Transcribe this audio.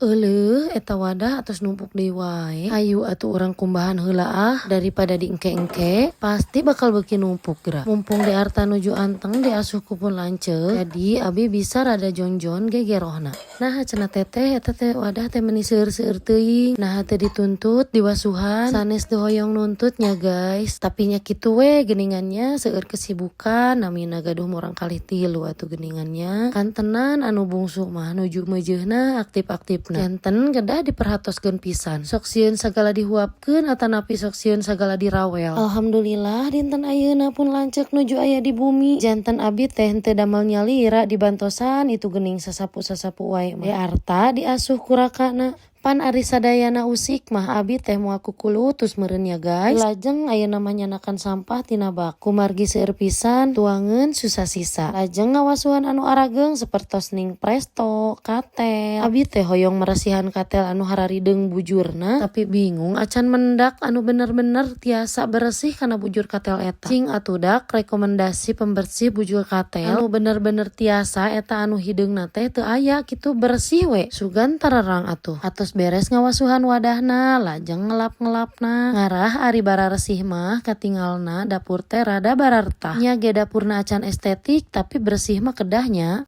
Eta wadah atos numpuk deui wae. Hayu atuh urang kumbahan heula daripada diengke-engke, pasti bakal beuki numpuk geura. Mumpung di arta nuju anteng diasuh ku pun lanceuk, jadi abi bisa rada jonjon gegerohna. Nah cenah teteh eta teh wadah teh meuni seueur-seueur teuing. Nah teu dituntut diwasuhan, sanes teu hoyong nuntutnya guys. Tapi nya kitu we geuningannya seueur kesibukan, namina gaduh murang kalih 3 atuh geuningannya. Kan tenan anu bungsu mah nuju meujeuhna aktif-aktifna. Janten kedah diperhatoskeun pisan. Sok sieun sagala dihuapkeun atanapi sok sieun sagala dirawel. Alhamdulillah dinten ayeuna pun lanceuk nuju aya di bumi. Janten abi teh henteu damel nyalira di bantosan itu geuning sasapu-sasapu wae mah. Arta diasuh ku rakana. Pan ari sadayana usik mah abi teh moal kukulutus meureun ya guys. Lajeng ayeuna mah nyanakan sampah tina bak. Kumargi seueur pisan tuangeun susah sisa. Lajeng ngawasuhan anu arageung sapertos ning presto, katel. Abi teh hoyong marasihan katel anu hararideung bujurna, tapi bingung acan mendak anu bener-bener tiasa bersih kana bujur katel eta. Cing atuh dak rekomendasi pembersih bujur katel anu bener-bener tiasa eta anu hideungna teh teu aya kitu bersih we. Sugan tararang atuh. Atos beres ngawasuhan wadahna, lajeng ngelap-ngelapna. Ngarah ari bararesih mah katingalna dapur teh rada barartah. Nya ge dapurna acan estetik tapi bersih mah kedahnya.